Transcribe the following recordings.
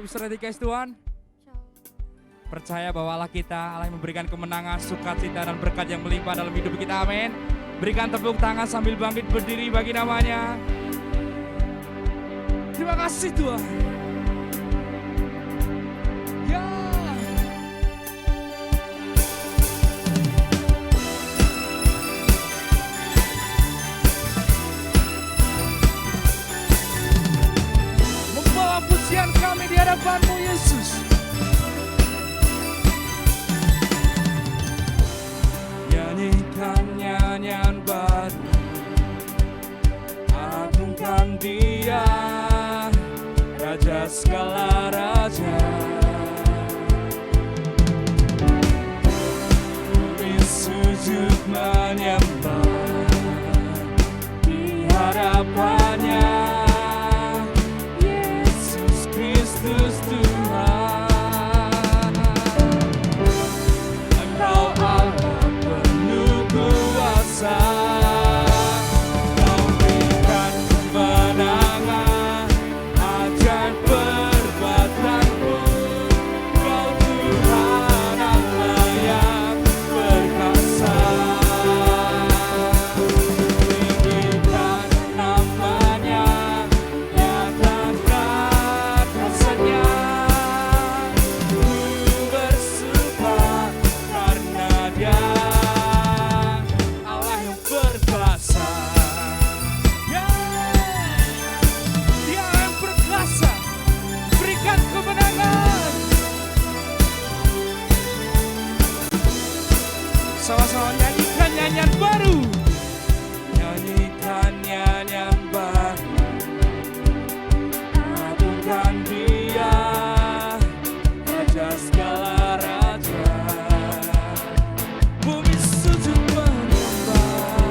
Saudara dikasih Tuhan, percaya bahwa Allah kita, Allah yang memberikan kemenangan, sukacita dan berkat yang melimpah dalam hidup kita, amin. Berikan tepuk tangan sambil bangkit berdiri bagi namanya. Terima kasih Tuhan. Ya. Membawa pujian kami di hadapan-Mu Yesus. Nyanyikan nyanyian baru, agungkan Dia, Raja segala raja. Bumi sujud menyembah di hadapannya, Yesus Kristus Tuhan. Engkau Allah penuh kuasa, Kau berikan kemenangan, ajaib perbuatan-Mu. Kau Tuhan Allah yang perkasa, tinggikan namanya, nyatakan kuasa-Nya. Ku bersumpah karena Dia Allah yang berkuasa. Ya, Dia yang berkuasa, berikan kemenangan. Sama-sama nyanyikan nyanyian baru. Nyanyikan nyanyian baru, agungkan Dia, Raja segala raja. Bumi sujud menyembah,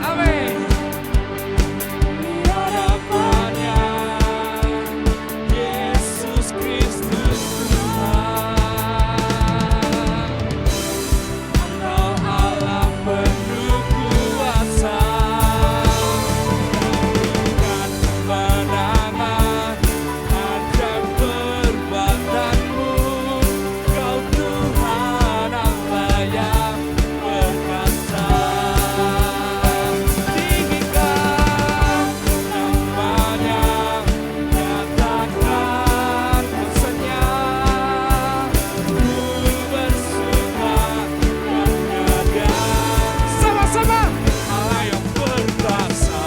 amin. Di hadapannya, Yesus Kristus Tuhan. Engkau Allah penuh kuasa, berikan kemenangan, ajaib perbuatan-Mu. Kau Tuhan Allah yang perkasa, tinggikan namanya, nyatakan kuasa-Nya. Ku bersumpah karena Dia, sama-sama, Allah yang berkuasa.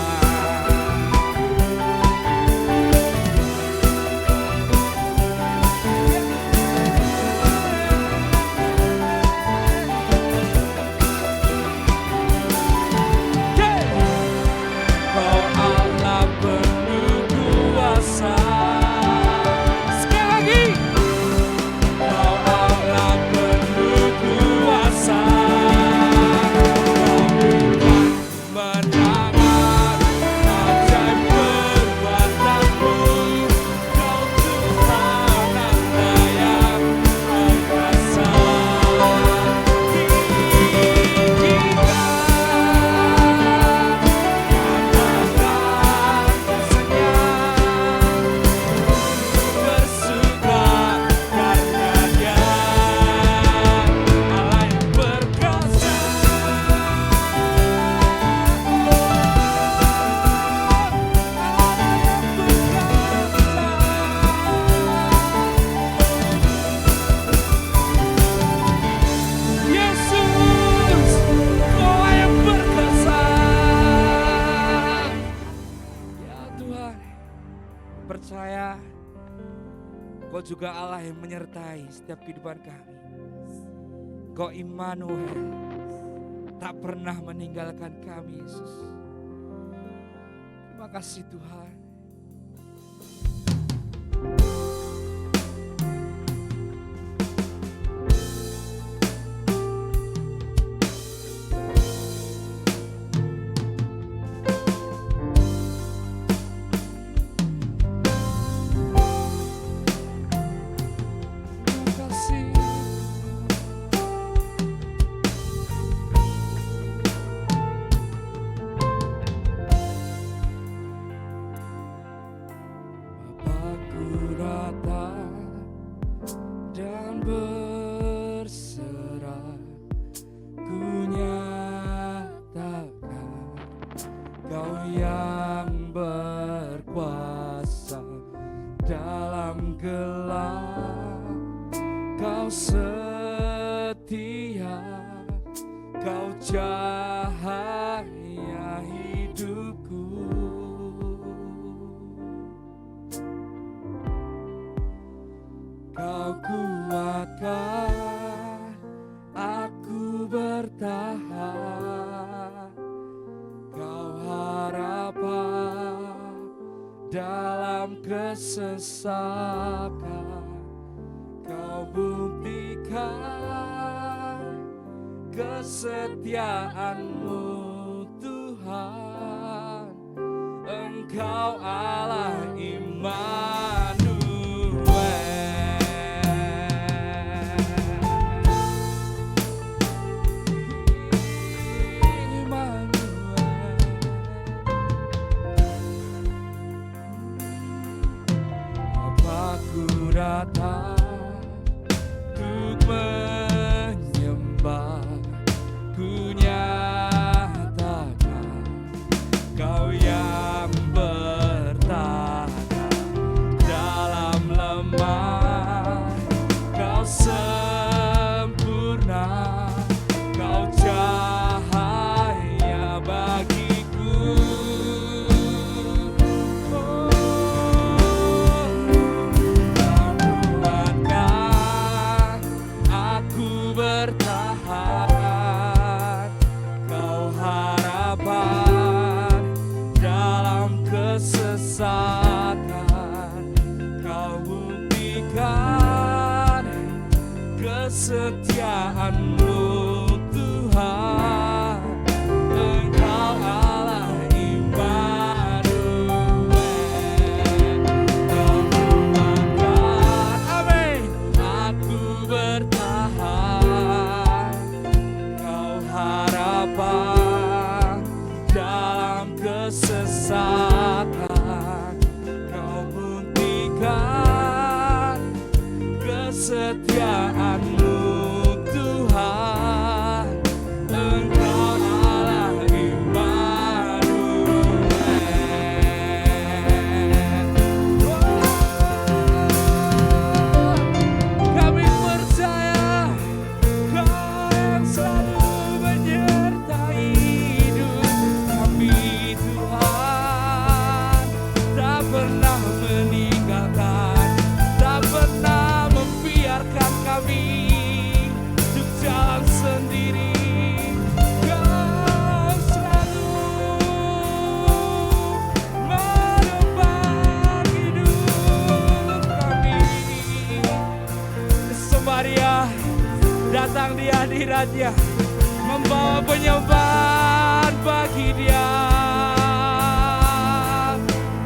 Kau Allah penuh kuasa. Sekali lagi. Kau Allah penuh kuasa. Kau berikan kemenangan, ajaib perbuatan-Mu. Kau Tuhan Allah yang perkasa, tinggikan nyatakan kuasa-Nya. Bersuka karena Dia Allah yang perkasa. Yesus, Kau yang perkasa. Ya Tuhan, percaya Kau juga Allah yang menyertai setiap kehidupan kami. Kau Immanuel, tak pernah meninggalkan kami Yesus. Terima kasih Tuhan. Terima kasih. berserah, ku nyatakan Kau yang berkuasa dalam gelap. Kau setia, Kau cahaya hidupku. Kau kuatkan aku bertahan. Kau harapan dalam kesesakan. Kau buktikan kesetiaan-Mu Tuhan. Engkau Allah Immanuel. Aku datang untuk menyembah, ku nyatakan Kau yang bertahan dalam lemah. Kau sempurna, Kau cahaya bagiku. Bertahan, Kau harapan dalam kesesakan. Kau buktikan kesetiaan-Mu Tuhan. Engkau Allah Immanuel. Kau kuatkan, amin, aku bertahan. Harapan dalam kesesakan. Kau buktikan kesetiaan-Mu Tuhan. Engkau Allah Immanuel. Kami percaya Kau yang selalu menyertai hidup kami Tuhan. Tak pernah meninggalkan, tak pernah membiarkan kami untuk jalan sendiri. Kau selalu menopang hidup kami. Sembahnya datang di hadirat-Nya, membawa penyembahan bagi Dia.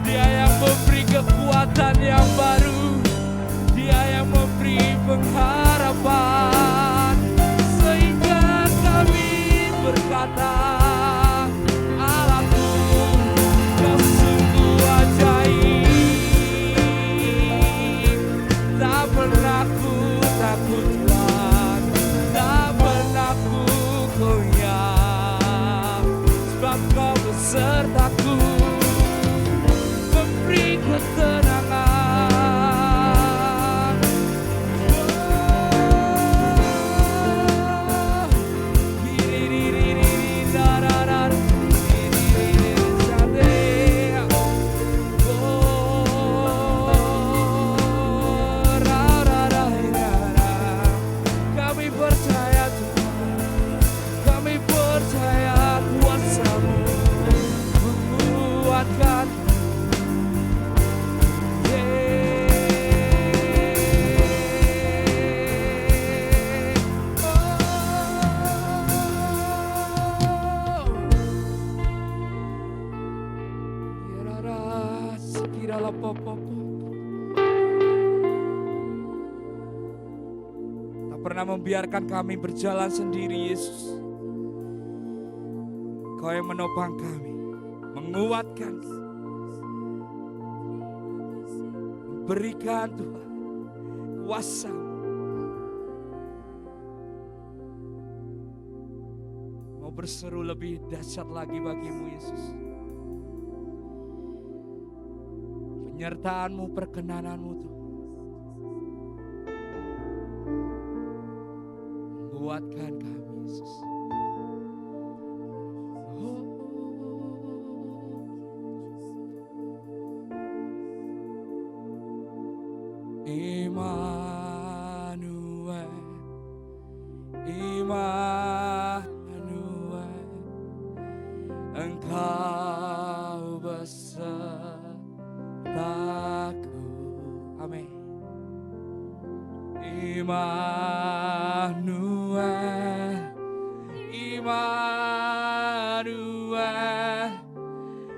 Dia yang memberi kekuatan yang baru, Dia yang memberi pengharapan, sehingga kami berkata, Allahku, Kau sungguh ajaib. Tak pernah ku takut, tak pernah ku goyah, sebab Kau besertaku, memberi ketenangan. Kami percaya Tuhan, kami percaya kuasa-Mu menguatkan. Tak pernah membiarkan kami berjalan sendiri, Yesus. Kau yang menopang kami, menguatkan, berikan Tuhan kuasa berseru lebih dahsyat lagi bagimu Yesus. Penyertaan-Mu, perkenanan-Mu Tuhan menguatkan kami Yesus. Immanuel, Immanuel, Engkau besertaku. Amin. Immanuel, Immanuel,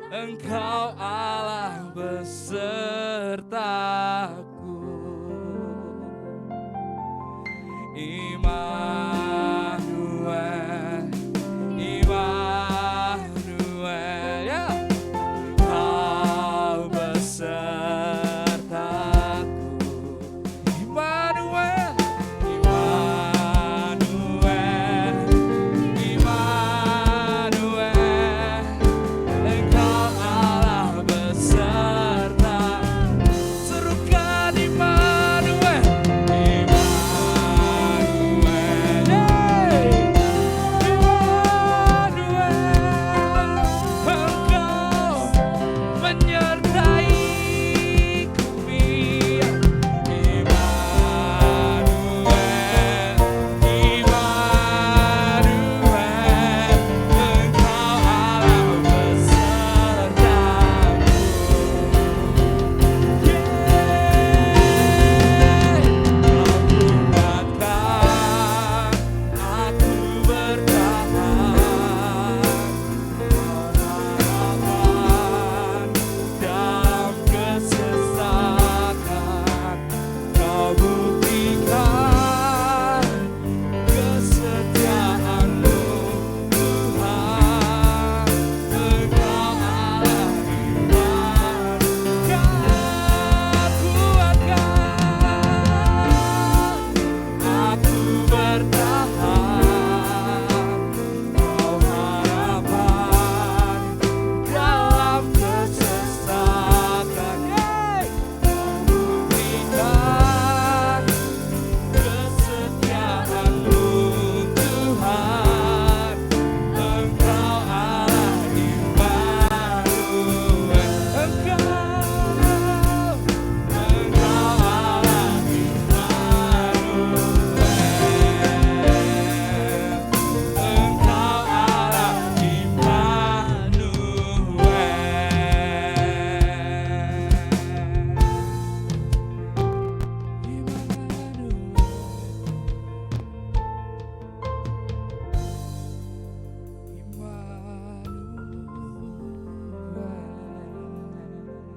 Engkau Allah besertaku. Immanuel, Immanuel, ya, Kau besertaku. Immanuel, Immanuel, Immanuel, Engkau Allah beserta. Serukan Immanuel,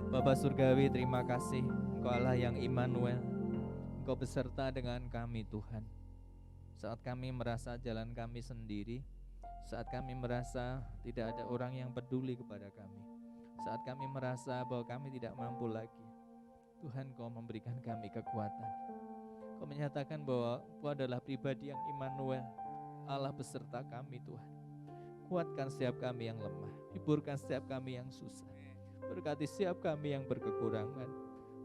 Bapa Surgawi, terima kasih Engkau Allah yang Immanuel. Engkau beserta dengan kami Tuhan. Saat kami merasa jalan kami sendiri, saat kami merasa tidak ada orang yang peduli kepada kami, saat kami merasa bahwa kami tidak mampu lagi, Tuhan Engkau memberikan kami kekuatan. Engkau menyatakan bahwa Engkau adalah pribadi yang Immanuel, Allah beserta kami Tuhan. Kuatkan setiap kami yang lemah, hiburkan setiap kami yang susah, berkati setiap kami yang berkekurangan.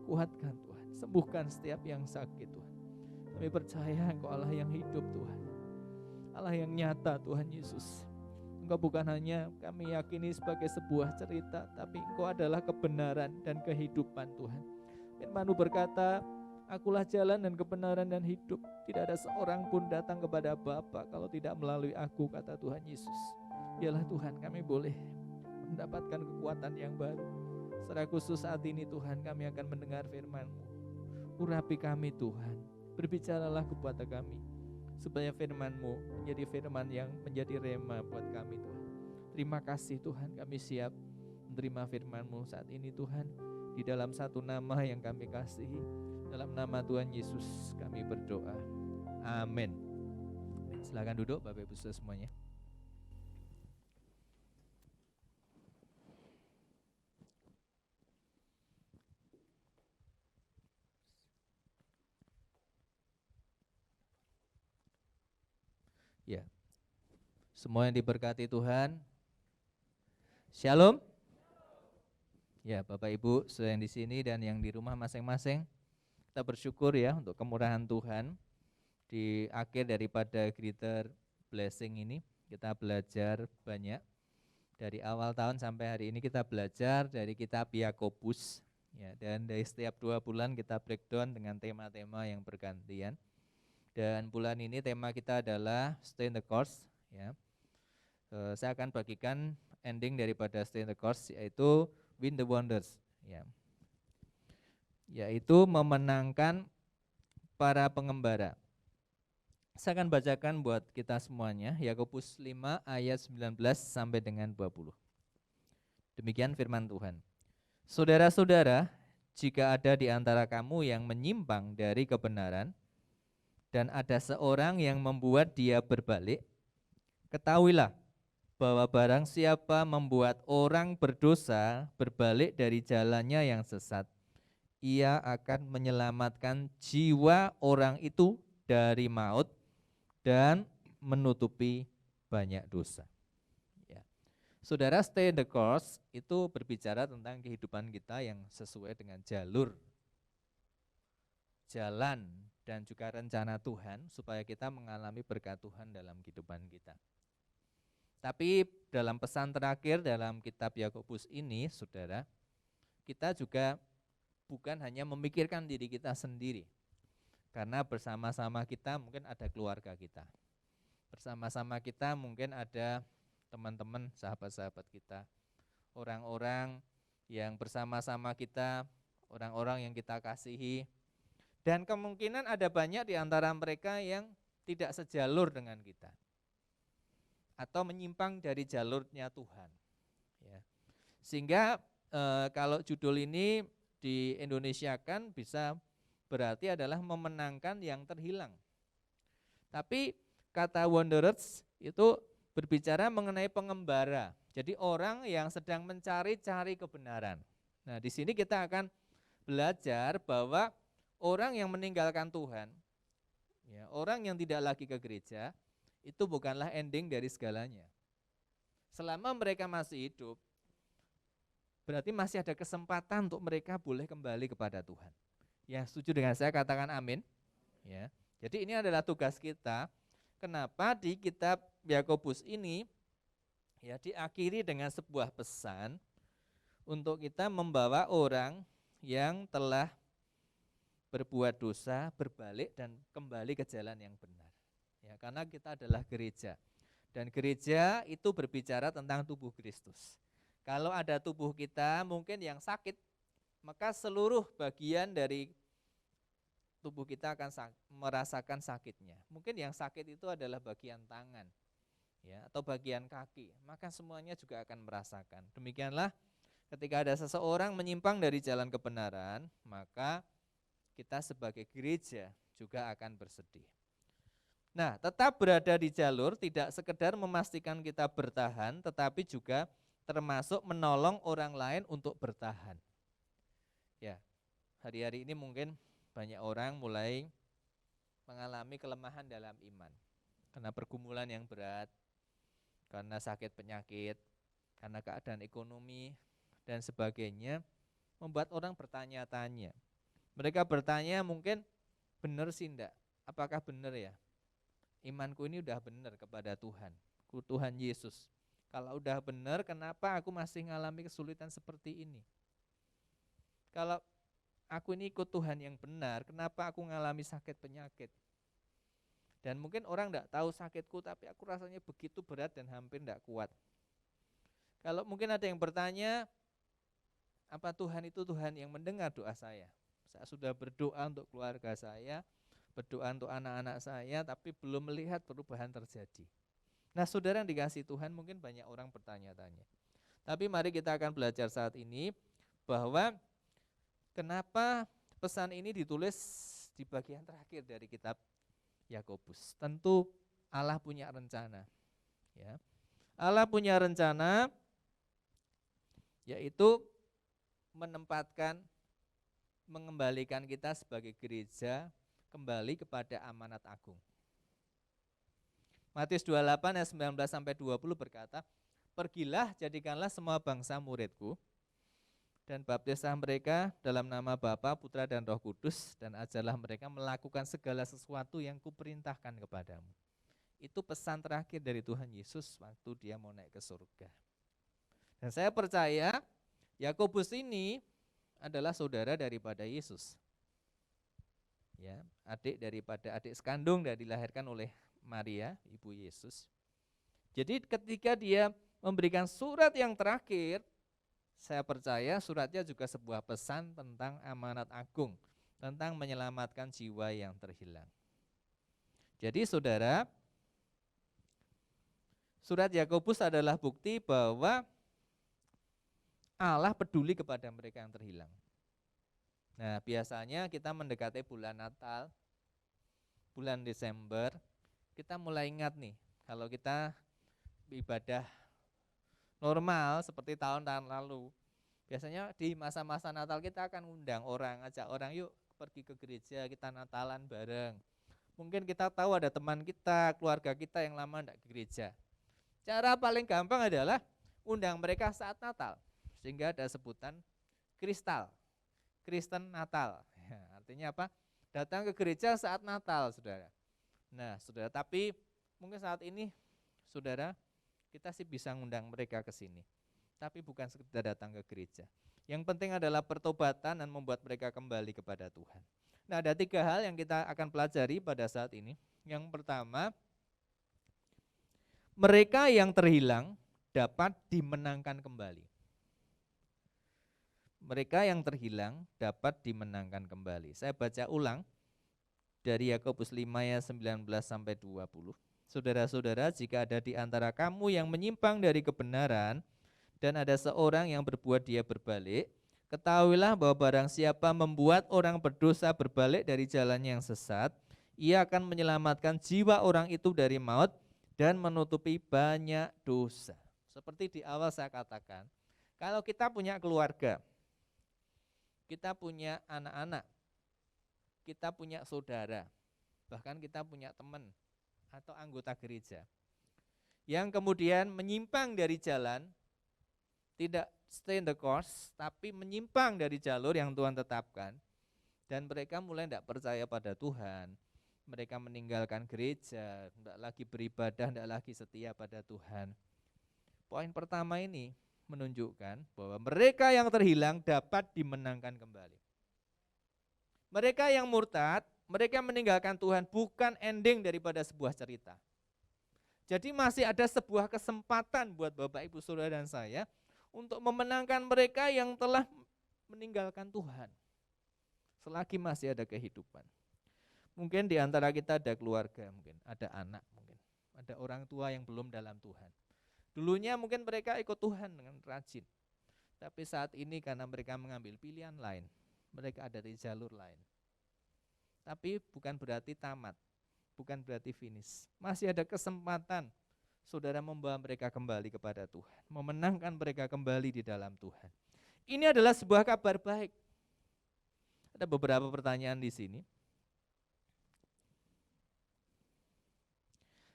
Kuatkan Tuhan, sembuhkan setiap yang sakit Tuhan. Kami percaya Engkau Allah yang hidup Tuhan, Allah yang nyata Tuhan Yesus. Engkau bukan hanya kami yakini sebagai sebuah cerita, tapi Engkau adalah kebenaran dan kehidupan Tuhan. Firman-Mu berkata, Akulah jalan dan kebenaran dan hidup. Tidak ada seorang pun datang kepada Bapa kalau tidak melalui Aku, kata Tuhan Yesus. Yalah Tuhan, kami boleh mendapatkan kekuatan yang baru. Secara khusus saat ini Tuhan, kami akan mendengar firman-Mu. Urapi kami Tuhan, berbicaralah kepada kami, supaya firman-Mu menjadi firman yang menjadi rema buat kami Tuhan. Terima kasih Tuhan, kami siap menerima firman-Mu saat ini Tuhan. Di dalam satu nama yang kami kasihi, dalam nama Tuhan Yesus kami berdoa. Amin. Silakan duduk Bapak Ibu Saudara semuanya. Ya, Semua yang diberkati Tuhan. Shalom. Ya, Bapak Ibu, yang di sini dan yang di rumah masing-masing, kita bersyukur ya untuk kemurahan Tuhan. Di akhir daripada Greater Blessing ini, kita belajar banyak. Dari awal tahun sampai hari ini kita belajar dari kitab Yakobus. Ya, dan dari setiap 2 bulan kita breakdown dengan tema-tema yang bergantian. Dan bulan ini tema kita adalah Stay in the Course. Ya. Saya akan bagikan ending daripada Stay in the Course, yaitu Win the Wonders, ya. Yaitu memenangkan para pengembara. Saya akan bacakan buat kita semuanya, Yakobus 5 ayat 19 sampai dengan 20. Demikian firman Tuhan. Saudara-saudara, jika ada di antara kamu yang menyimpang dari kebenaran, dan ada seorang yang membuat dia berbalik, ketahuilah bahwa barang siapa membuat orang berdosa berbalik dari jalannya yang sesat, ia akan menyelamatkan jiwa orang itu dari maut dan menutupi banyak dosa. Ya. Saudara, stay the course itu berbicara tentang kehidupan kita yang sesuai dengan jalur, jalan, dan juga rencana Tuhan supaya kita mengalami berkat Tuhan dalam kehidupan kita. Tapi dalam pesan terakhir dalam kitab Yakobus ini, saudara, kita juga bukan hanya memikirkan diri kita sendiri. Karena bersama-sama kita mungkin ada keluarga kita. Bersama-sama kita mungkin ada teman-teman, sahabat-sahabat kita. Orang-orang yang bersama-sama kita, orang-orang yang kita kasihi. Dan kemungkinan ada banyak di antara mereka yang tidak sejalur dengan kita. Atau menyimpang dari jalurnya Tuhan, ya. Sehingga kalau judul ini di Indonesia kan bisa berarti adalah memenangkan yang terhilang. Tapi kata wanderers itu berbicara mengenai pengembara. Jadi orang yang sedang mencari-cari kebenaran. Nah, di sini kita akan belajar bahwa orang yang meninggalkan Tuhan, ya, orang yang tidak lagi ke gereja, itu bukanlah ending dari segalanya. Selama mereka masih hidup, berarti masih ada kesempatan untuk mereka boleh kembali kepada Tuhan. Ya, setuju dengan saya, katakan amin. Ya. Jadi ini adalah tugas kita. Kenapa di kitab Yakobus ini ya diakhiri dengan sebuah pesan untuk kita membawa orang yang telah berbuat dosa berbalik dan kembali ke jalan yang benar. Ya, karena kita adalah gereja, dan gereja itu berbicara tentang tubuh Kristus. Kalau ada tubuh kita mungkin yang sakit, maka seluruh bagian dari tubuh kita akan merasakan sakitnya. Mungkin yang sakit itu adalah bagian tangan, ya, atau bagian kaki, maka semuanya juga akan merasakan. Demikianlah ketika ada seseorang menyimpang dari jalan kebenaran, maka kita sebagai gereja juga akan bersedih. Nah, tetap berada di jalur tidak sekedar memastikan kita bertahan, tetapi juga termasuk menolong orang lain untuk bertahan. Ya, hari-hari ini mungkin banyak orang mulai mengalami kelemahan dalam iman. Karena pergumulan yang berat, karena sakit penyakit, karena keadaan ekonomi, dan sebagainya, membuat orang bertanya-tanya. Mereka bertanya mungkin, benar sih enggak? Apakah benar ya? Imanku ini udah benar kepada Tuhan, Tuhan Yesus. Kalau udah benar, kenapa aku masih mengalami kesulitan seperti ini? Kalau aku ini ikut Tuhan yang benar, kenapa aku mengalami sakit penyakit? Dan mungkin orang enggak tahu sakitku, tapi aku rasanya begitu berat dan hampir enggak kuat. Kalau mungkin ada yang bertanya, apa Tuhan itu Tuhan yang mendengar doa saya? Saya sudah berdoa untuk keluarga saya, berdoa untuk anak-anak saya, tapi belum melihat perubahan terjadi. Nah, saudara yang dikasihi Tuhan, mungkin banyak orang bertanya-tanya. Tapi mari kita akan belajar saat ini bahwa kenapa pesan ini ditulis di bagian terakhir dari kitab Yakobus. Tentu Allah punya rencana. Ya. Allah punya rencana, yaitu mengembalikan kita sebagai gereja kembali kepada amanat agung. Matius 28 ayat 19 sampai 20 berkata, "Pergilah, jadikanlah semua bangsa muridku, dan baptislah mereka dalam nama Bapa, Putra, dan Roh Kudus, dan ajarlah mereka melakukan segala sesuatu yang kuperintahkan kepadamu." Itu pesan terakhir dari Tuhan Yesus waktu dia mau naik ke surga. Dan saya percaya Yakobus ini adalah saudara daripada Yesus. Ya, adik sekandung dan dilahirkan oleh Maria, ibu Yesus. Jadi ketika dia memberikan surat yang terakhir, saya percaya suratnya juga sebuah pesan tentang amanat agung, tentang menyelamatkan jiwa yang terhilang. Jadi saudara, surat Yakobus adalah bukti bahwa Allah peduli kepada mereka yang terhilang. Nah, biasanya kita mendekati bulan Natal, bulan Desember, kita mulai ingat nih, kalau kita ibadah normal seperti tahun-tahun lalu, biasanya di masa-masa Natal kita akan undang orang, ajak orang yuk pergi ke gereja, kita Natalan bareng. Mungkin kita tahu ada teman kita, keluarga kita yang lama tidak ke gereja. Cara paling gampang adalah undang mereka saat Natal, sehingga ada sebutan kristal. Kristen Natal, ya, artinya apa? Datang ke gereja saat Natal, saudara. Nah, saudara, tapi mungkin saat ini, saudara, kita sih bisa ngundang mereka ke sini, tapi bukan sekedar datang ke gereja. Yang penting adalah pertobatan dan membuat mereka kembali kepada Tuhan. Nah, ada 3 hal yang kita akan pelajari pada saat ini. Yang pertama, mereka yang terhilang dapat dimenangkan kembali. Mereka yang terhilang dapat dimenangkan kembali. Saya baca ulang dari Yakobus 5 ayat 19 sampai 20. Saudara-saudara, jika ada di antara kamu yang menyimpang dari kebenaran dan ada seorang yang berbuat dia berbalik, ketahuilah bahwa barang siapa membuat orang berdosa berbalik dari jalan yang sesat, ia akan menyelamatkan jiwa orang itu dari maut dan menutupi banyak dosa. Seperti di awal saya katakan, kalau kita punya keluarga, kita punya anak-anak, kita punya saudara, bahkan kita punya teman atau anggota gereja yang kemudian menyimpang dari jalan, tidak stay in the course, tapi menyimpang dari jalur yang Tuhan tetapkan, dan mereka mulai tidak percaya pada Tuhan, mereka meninggalkan gereja, tidak lagi beribadah, tidak lagi setia pada Tuhan. Poin pertama ini menunjukkan bahwa mereka yang terhilang dapat dimenangkan kembali. Mereka yang murtad, mereka meninggalkan Tuhan bukan ending daripada sebuah cerita. Jadi masih ada sebuah kesempatan buat Bapak, Ibu, Saudara dan saya untuk memenangkan mereka yang telah meninggalkan Tuhan. Selagi masih ada kehidupan. Mungkin di antara kita ada keluarga, mungkin ada anak, mungkin ada orang tua yang belum dalam Tuhan. Dulunya mungkin mereka ikut Tuhan dengan rajin, tapi saat ini karena mereka mengambil pilihan lain, mereka ada di jalur lain. Tapi bukan berarti tamat, bukan berarti finish. Masih ada kesempatan saudara membawa mereka kembali kepada Tuhan, memenangkan mereka kembali di dalam Tuhan. Ini adalah sebuah kabar baik. Ada beberapa pertanyaan di sini.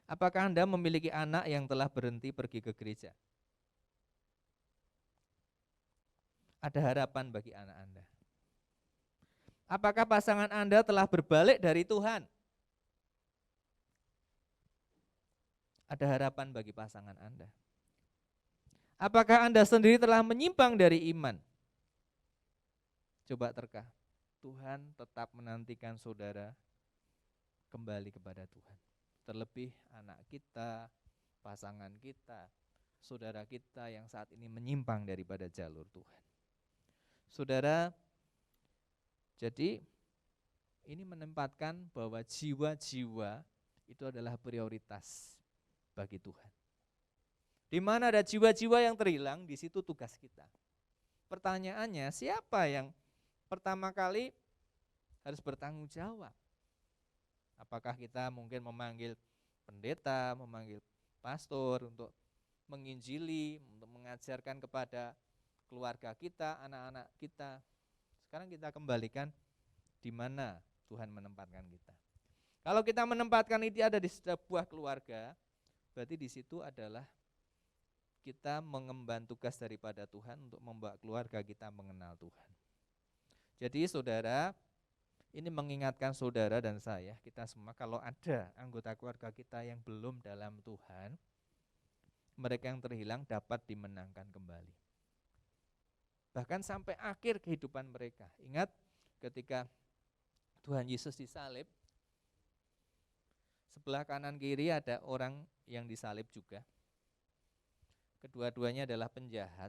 Apakah Anda memiliki anak yang telah berhenti pergi ke gereja? Ada harapan bagi anak Anda. Apakah pasangan Anda telah berbalik dari Tuhan? Ada harapan bagi pasangan Anda. Apakah Anda sendiri telah menyimpang dari iman? Coba terka, Tuhan tetap menantikan saudara kembali kepada Tuhan. Terlebih anak kita, pasangan kita, saudara kita yang saat ini menyimpang daripada jalur Tuhan. Saudara, jadi ini menempatkan bahwa jiwa-jiwa itu adalah prioritas bagi Tuhan. Di mana ada jiwa-jiwa yang terhilang, di situ tugas kita. Pertanyaannya, siapa yang pertama kali harus bertanggung jawab? Apakah kita mungkin memanggil pendeta, memanggil pastor untuk menginjili, untuk mengajarkan kepada keluarga kita, anak-anak kita. Sekarang kita kembalikan di mana Tuhan menempatkan kita. Kalau kita menempatkan itu ada di sebuah keluarga, Berarti di situ adalah kita mengemban tugas daripada Tuhan untuk membawa keluarga kita mengenal Tuhan. Jadi saudara, ini mengingatkan saudara dan saya, kita semua, kalau ada anggota keluarga kita yang belum dalam Tuhan, mereka yang terhilang dapat dimenangkan kembali. Bahkan sampai akhir kehidupan mereka. Ingat ketika Tuhan Yesus disalib, sebelah kanan kiri ada orang yang disalib juga. Kedua-duanya adalah penjahat,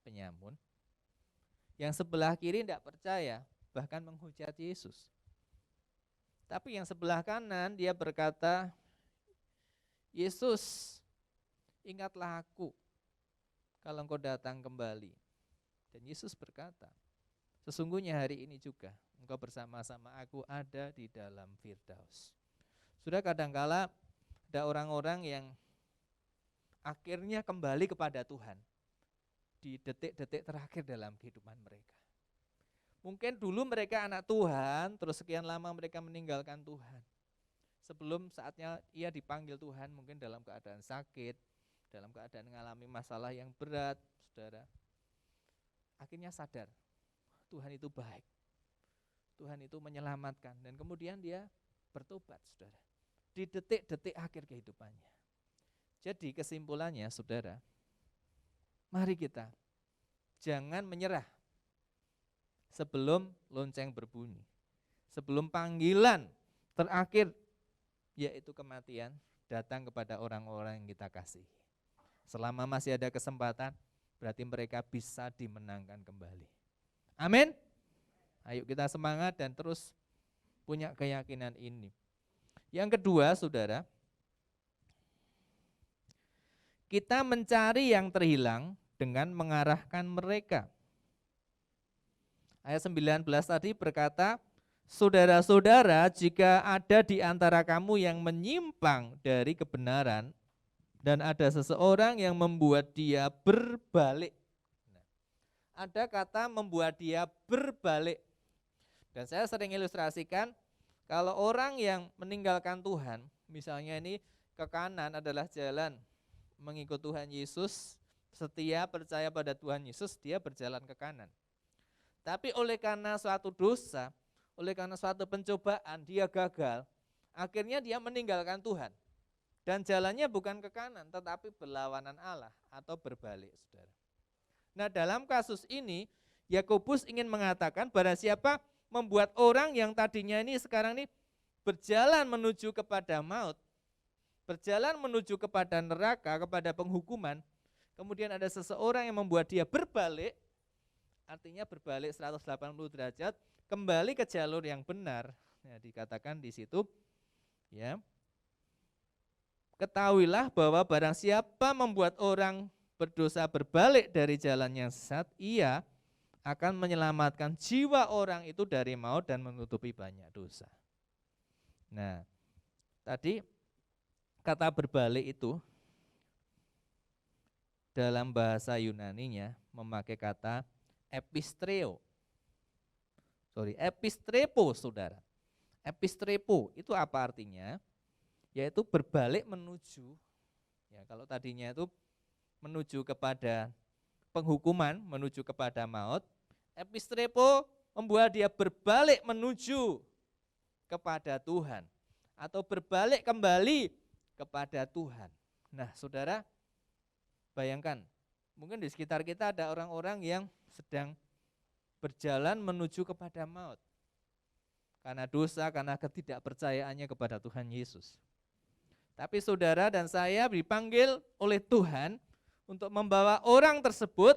penyamun. Yang sebelah kiri tidak percaya, bahkan menghujat Yesus. Tapi yang sebelah kanan dia berkata, Yesus, ingatlah aku kalau engkau datang kembali. Dan Yesus berkata, sesungguhnya hari ini juga engkau bersama-sama aku ada di dalam Firdaus. Sudah kadangkala ada orang-orang yang akhirnya kembali kepada Tuhan di detik-detik terakhir dalam kehidupan mereka. Mungkin dulu mereka anak Tuhan, terus sekian lama mereka meninggalkan Tuhan. Sebelum saatnya ia dipanggil Tuhan, mungkin dalam keadaan sakit, dalam keadaan mengalami masalah yang berat, saudara. Akhirnya sadar, Tuhan itu baik, Tuhan itu menyelamatkan, dan kemudian dia bertobat, saudara, di detik-detik akhir kehidupannya. Jadi kesimpulannya, saudara, mari kita jangan menyerah sebelum lonceng berbunyi, sebelum panggilan terakhir, yaitu kematian, datang kepada orang-orang yang kita kasihi. Selama masih ada kesempatan, berarti mereka bisa dimenangkan kembali. Amin. Ayo kita semangat dan terus punya keyakinan ini. Yang kedua, saudara, kita mencari yang terhilang dengan mengarahkan mereka. Ayat 19 tadi berkata, saudara-saudara, jika ada di antara kamu yang menyimpang dari kebenaran dan ada seseorang yang membuat dia berbalik. Ada kata membuat dia berbalik. Dan saya sering ilustrasikan, kalau orang yang meninggalkan Tuhan, misalnya ini ke kanan adalah jalan mengikut Tuhan Yesus, setia percaya pada Tuhan Yesus, dia berjalan ke kanan. Tapi oleh karena suatu dosa, oleh karena suatu pencobaan, dia gagal, akhirnya dia meninggalkan Tuhan. Dan jalannya bukan ke kanan, tetapi berlawanan Allah atau berbalik, saudara. Nah, dalam kasus ini, Yakobus ingin mengatakan barang siapa membuat orang yang tadinya ini sekarang ini berjalan menuju kepada maut, berjalan menuju kepada neraka, kepada penghukuman, kemudian ada seseorang yang membuat dia berbalik, artinya berbalik 180 derajat, kembali ke jalur yang benar. Ya, dikatakan di situ, ya, ketahuilah bahwa barang siapa membuat orang berdosa berbalik dari jalan yang sesat, ia akan menyelamatkan jiwa orang itu dari maut dan menutupi banyak dosa. Nah, tadi kata berbalik itu dalam bahasa Yunaninya memakai kata epistrepo, saudara. Epistrepo itu apa artinya? Yaitu berbalik menuju, ya, kalau tadinya itu menuju kepada penghukuman, menuju kepada maut, epistrepo membuat dia berbalik menuju kepada Tuhan atau berbalik kembali kepada Tuhan. Nah, saudara, bayangkan, mungkin di sekitar kita ada orang-orang yang sedang berjalan menuju kepada maut karena dosa, karena ketidakpercayaannya kepada Tuhan Yesus. Tapi saudara dan saya dipanggil oleh Tuhan untuk membawa orang tersebut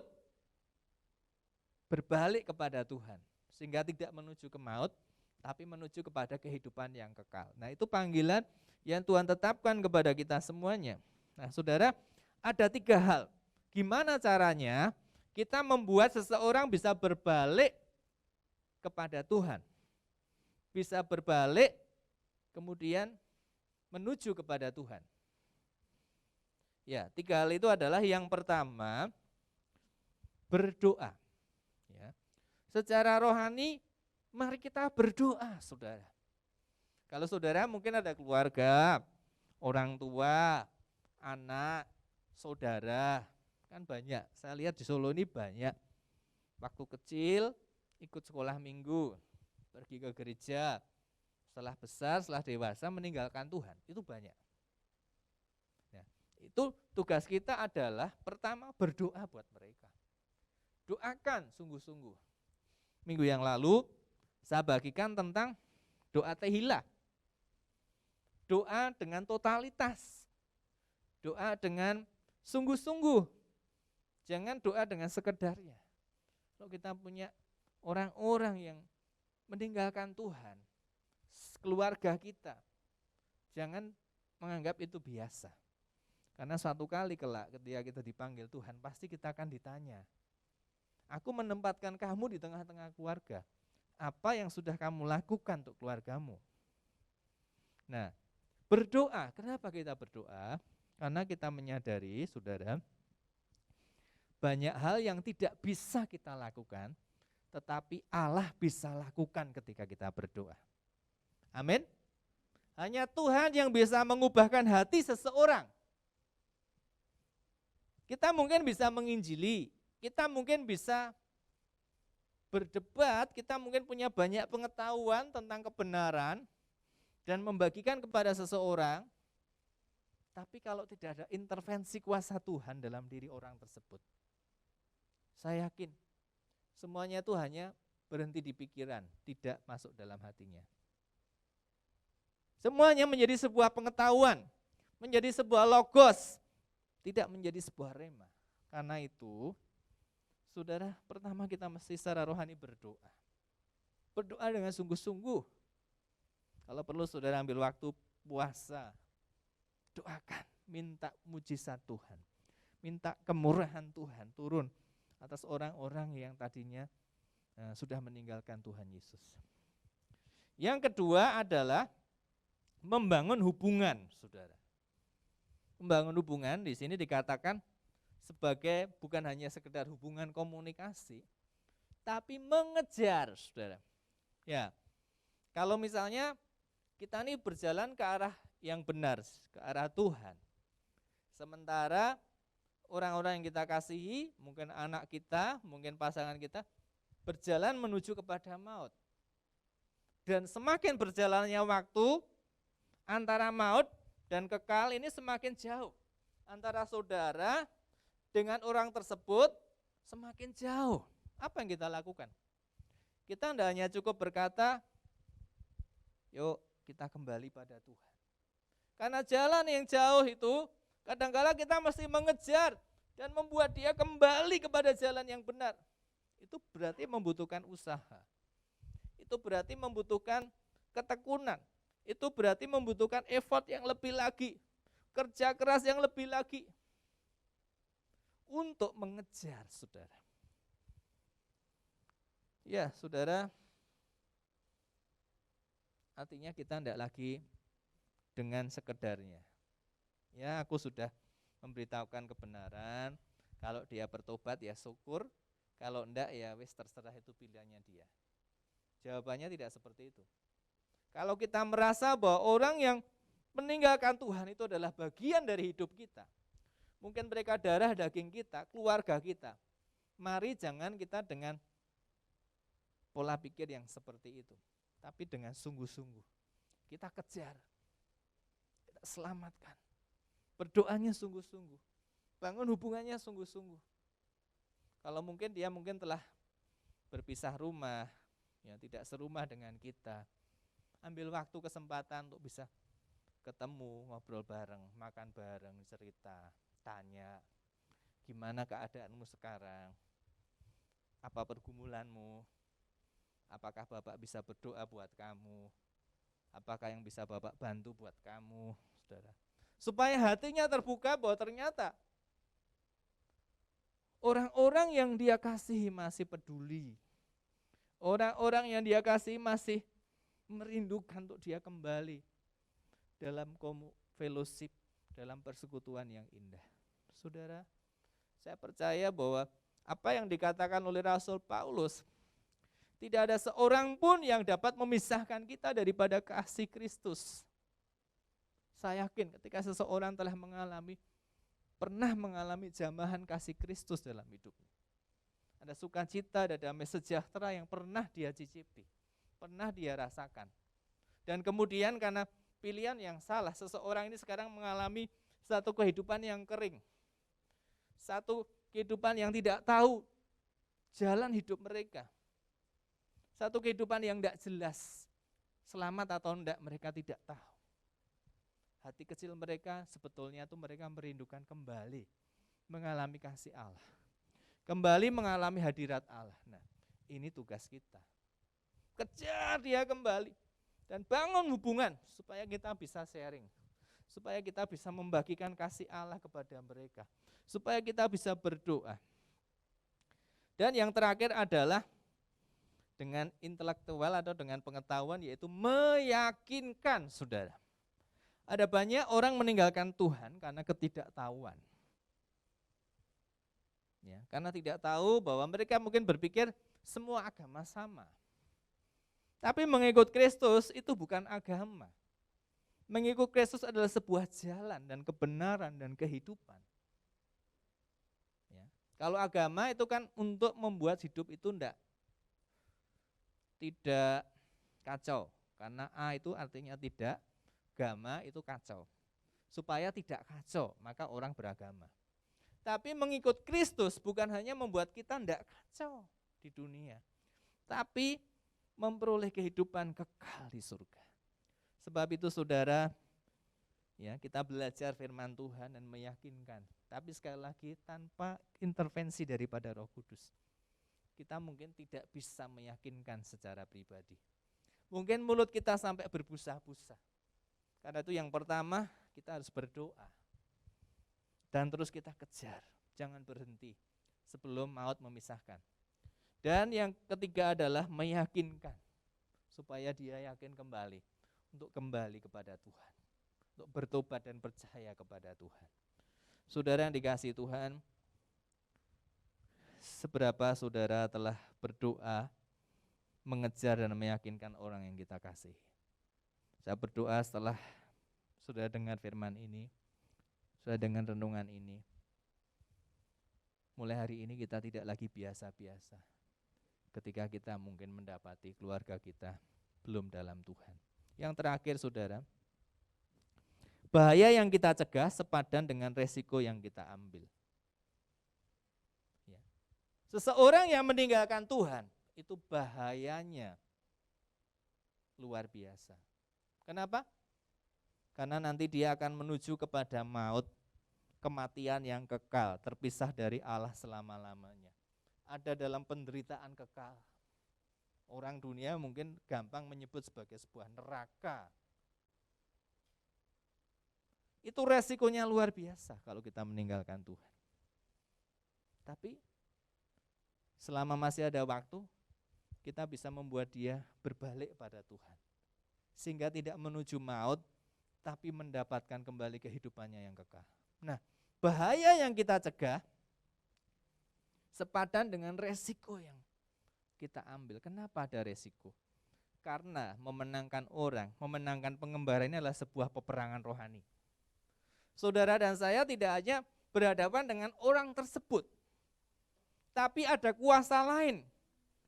berbalik kepada Tuhan, sehingga tidak menuju ke maut, tapi menuju kepada kehidupan yang kekal. Nah, itu panggilan yang Tuhan tetapkan kepada kita semuanya. Nah, saudara, ada 3 hal. Gimana caranya kita membuat seseorang bisa berbalik kepada Tuhan, bisa berbalik kemudian menuju kepada Tuhan. Ya, 3 hal itu adalah yang pertama, berdoa. Ya. Secara rohani, mari kita berdoa, saudara. Kalau saudara mungkin ada keluarga, orang tua, anak, saudara, kan banyak. Saya lihat di Solo ini banyak. Waktu kecil ikut sekolah minggu, pergi ke gereja, setelah besar, setelah dewasa meninggalkan Tuhan, itu banyak. Nah, itu tugas kita adalah pertama berdoa buat mereka. Doakan sungguh-sungguh. Minggu yang lalu saya bagikan tentang doa tehillah. Doa dengan totalitas. Doa dengan sungguh-sungguh. Jangan doa dengan sekedarnya. Kalau kita punya orang-orang yang meninggalkan Tuhan, keluarga kita, jangan menganggap itu biasa. Karena suatu kali kelak ketika kita dipanggil Tuhan, pasti kita akan ditanya, aku menempatkan kamu di tengah-tengah keluarga, apa yang sudah kamu lakukan untuk keluargamu? Nah, berdoa, kenapa kita berdoa? Karena kita menyadari, saudara, banyak hal yang tidak bisa kita lakukan, tetapi Allah bisa lakukan ketika kita berdoa. Amin. Hanya Tuhan yang bisa mengubahkan hati seseorang. Kita mungkin bisa menginjili, kita mungkin bisa berdebat, kita mungkin punya banyak pengetahuan tentang kebenaran dan membagikan kepada seseorang, tapi kalau tidak ada intervensi kuasa Tuhan dalam diri orang tersebut, saya yakin semuanya itu hanya berhenti di pikiran, tidak masuk dalam hatinya. Semuanya menjadi sebuah pengetahuan, menjadi sebuah logos, tidak menjadi sebuah rema. Karena itu, saudara, pertama kita mesti secara rohani berdoa. Berdoa dengan sungguh-sungguh. Kalau perlu saudara ambil waktu puasa, doakan, minta mujizat Tuhan, minta kemurahan Tuhan turun atas orang-orang yang tadinya sudah meninggalkan Tuhan Yesus. Yang kedua adalah membangun hubungan, saudara. Membangun hubungan di sini dikatakan sebagai bukan hanya sekedar hubungan komunikasi, tapi mengejar, saudara. Ya, kalau misalnya kita ini berjalan ke arah yang benar, ke arah Tuhan, sementara orang-orang yang kita kasihi, mungkin anak kita, mungkin pasangan kita, berjalan menuju kepada maut. Dan semakin berjalannya waktu, antara maut dan kekal ini semakin jauh. Antara saudara dengan orang tersebut semakin jauh. Apa yang kita lakukan? Kita tidak hanya cukup berkata, yuk kita kembali pada Tuhan. Karena jalan yang jauh itu, kadang-kala kita mesti mengejar dan membuat dia kembali kepada jalan yang benar. Itu berarti membutuhkan usaha. Itu berarti membutuhkan ketekunan. Itu berarti membutuhkan effort yang lebih lagi, kerja keras yang lebih lagi untuk mengejar, saudara. Ya, saudara, artinya kita tidak lagi dengan sekedarnya. Ya, aku sudah memberitahukan kebenaran, kalau dia bertobat ya syukur, kalau enggak ya wis terserah, itu pilihannya dia. Jawabannya tidak seperti itu. Kalau kita merasa bahwa orang yang meninggalkan Tuhan itu adalah bagian dari hidup kita, mungkin mereka darah daging kita, keluarga kita, mari jangan kita dengan pola pikir yang seperti itu, tapi dengan sungguh-sungguh kita kejar, kita selamatkan, berdoanya sungguh-sungguh, bangun hubungannya sungguh-sungguh. Kalau mungkin dia telah berpisah rumah, ya tidak serumah dengan kita, ambil waktu kesempatan untuk bisa ketemu, ngobrol bareng, makan bareng, cerita, tanya, gimana keadaanmu sekarang, apa pergumulanmu, apakah Bapak bisa berdoa buat kamu, apakah yang bisa Bapak bantu buat kamu, saudara. Supaya hatinya terbuka bahwa ternyata orang-orang yang dia kasihi masih peduli, orang-orang yang dia kasihi masih merindukan untuk dia kembali dalam fellowship, dalam persekutuan yang indah. Saudara, saya percaya bahwa apa yang dikatakan oleh Rasul Paulus, tidak ada seorang pun yang dapat memisahkan kita daripada kasih Kristus. Saya yakin ketika seseorang pernah mengalami jamahan kasih Kristus dalam hidupnya, ada sukacita, ada damai sejahtera yang pernah dia cicipi, pernah dia rasakan. Dan kemudian karena pilihan yang salah, seseorang ini sekarang mengalami satu kehidupan yang kering, satu kehidupan yang tidak tahu jalan hidup mereka, satu kehidupan yang tidak jelas, selamat atau tidak mereka tidak tahu. Hati kecil mereka sebetulnya itu mereka merindukan kembali mengalami kasih Allah, kembali mengalami hadirat Allah. Nah, ini tugas kita. Kejar dia kembali dan bangun hubungan supaya kita bisa sharing, supaya kita bisa membagikan kasih Allah kepada mereka, supaya kita bisa berdoa. Dan yang terakhir adalah dengan intelektual atau dengan pengetahuan, yaitu meyakinkan, saudara. Ada banyak orang meninggalkan Tuhan karena ketidaktahuan. Ya, karena tidak tahu bahwa mereka mungkin berpikir semua agama sama. Tapi mengikut Kristus itu bukan agama. Mengikut Kristus adalah sebuah jalan dan kebenaran dan kehidupan. Ya. Kalau agama itu kan untuk membuat hidup itu tidak kacau. Karena A itu artinya tidak, agama itu kacau. Supaya tidak kacau, maka orang beragama. Tapi mengikut Kristus bukan hanya membuat kita tidak kacau di dunia, tapi memperoleh kehidupan kekal di surga. Sebab itu saudara, ya, kita belajar firman Tuhan dan meyakinkan. Tapi sekali lagi tanpa intervensi daripada Roh Kudus, kita mungkin tidak bisa meyakinkan secara pribadi. Mungkin mulut kita sampai berbusa-busa. Karena itu yang pertama kita harus berdoa. Dan terus kita kejar, jangan berhenti sebelum maut memisahkan. Dan yang ketiga adalah meyakinkan, supaya dia yakin kembali, untuk kembali kepada Tuhan, untuk bertobat dan percaya kepada Tuhan. Saudara yang dikasihi Tuhan, seberapa saudara telah berdoa, mengejar dan meyakinkan orang yang kita kasihi? Saya berdoa setelah sudah dengar firman ini, sudah dengar renungan ini, mulai hari ini kita tidak lagi biasa-biasa ketika kita mungkin mendapati keluarga kita belum dalam Tuhan. Yang terakhir saudara, bahaya yang kita cegah sepadan dengan resiko yang kita ambil. Ya. Seseorang yang meninggalkan Tuhan, itu bahayanya luar biasa. Kenapa? Karena nanti dia akan menuju kepada maut, kematian yang kekal, terpisah dari Allah selama-lamanya. Ada dalam penderitaan kekal. Orang dunia mungkin gampang menyebut sebagai sebuah neraka. Itu resikonya luar biasa kalau kita meninggalkan Tuhan. Tapi selama masih ada waktu, kita bisa membuat dia berbalik pada Tuhan. Sehingga tidak menuju maut, tapi mendapatkan kembali kehidupannya yang kekal. Nah, bahaya yang kita cegah sepadan dengan resiko yang kita ambil. Kenapa ada resiko? Karena memenangkan orang, memenangkan pengembara ini adalah sebuah peperangan rohani. Saudara dan saya tidak hanya berhadapan dengan orang tersebut, tapi ada kuasa lain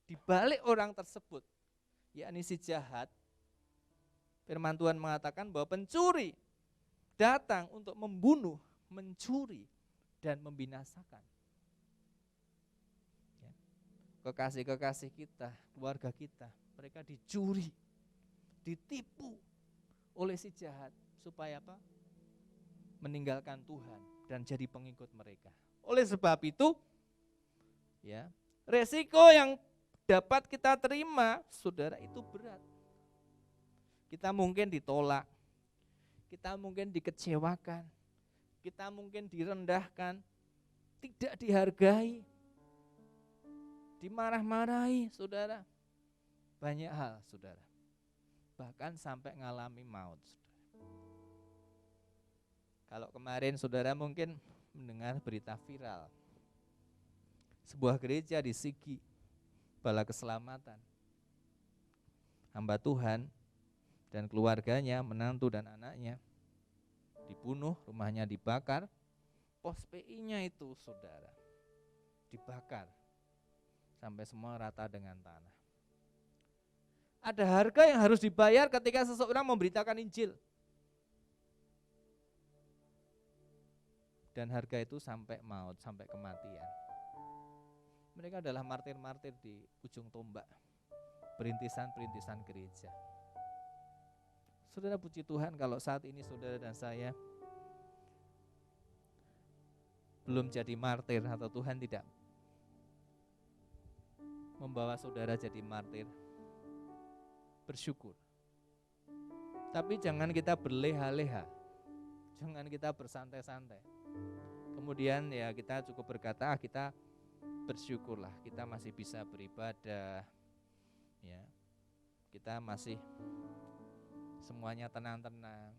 di balik orang tersebut, yakni si jahat. Firman Tuhan mengatakan bahwa pencuri datang untuk membunuh, mencuri, dan membinasakan. Ya. Kekasih-kekasih kita, keluarga kita, mereka dicuri, ditipu oleh si jahat. Supaya apa? Meninggalkan Tuhan dan jadi pengikut mereka. Oleh sebab itu, ya, resiko yang dapat kita terima, saudara, itu berat. Kita mungkin ditolak, kita mungkin dikecewakan, kita mungkin direndahkan, tidak dihargai, dimarah-marahi, saudara. Banyak hal, saudara. Bahkan sampai ngalami maut, saudara. Kalau kemarin saudara mungkin mendengar berita viral, sebuah gereja di Sigi, Bala Keselamatan. Hamba Tuhan dan keluarganya, menantu dan anaknya, dibunuh, rumahnya dibakar, pos PI-nya itu saudara dibakar sampai semua rata dengan tanah. Ada harga yang harus dibayar ketika seseorang memberitakan Injil. Dan harga itu sampai maut, sampai kematian. Mereka adalah martir-martir di ujung tombak, perintisan-perintisan gereja. Saudara, puji Tuhan kalau saat ini saudara dan saya belum jadi martir atau Tuhan tidak membawa saudara jadi martir, bersyukur. Tapi jangan kita berleha-leha, jangan kita bersantai-santai. Kemudian ya kita cukup berkata, kita bersyukurlah, kita masih bisa beribadah, ya, kita masih semuanya tenang-tenang.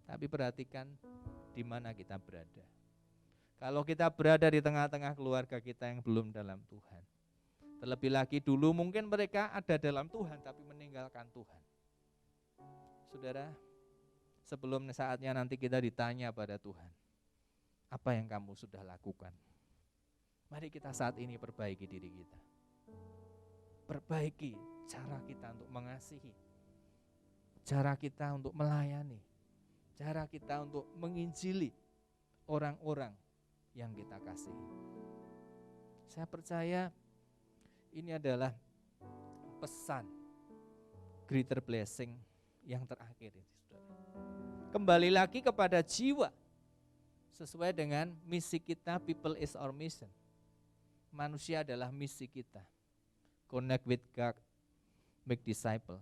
Tapi perhatikan di mana kita berada. Kalau kita berada di tengah-tengah keluarga kita yang belum dalam Tuhan, terlebih lagi dulu mungkin mereka ada dalam Tuhan tapi meninggalkan Tuhan. Saudara, sebelum saatnya nanti kita ditanya pada Tuhan, apa yang kamu sudah lakukan? Mari kita saat ini perbaiki diri kita. Perbaiki cara kita untuk mengasihi, cara kita untuk melayani, cara kita untuk menginjili orang-orang yang kita kasihi. Saya percaya ini adalah pesan greater blessing yang terakhir ini, saudara. Kembali lagi kepada jiwa, sesuai dengan misi kita, people is our mission. Manusia adalah misi kita. Connect with God, make disciple.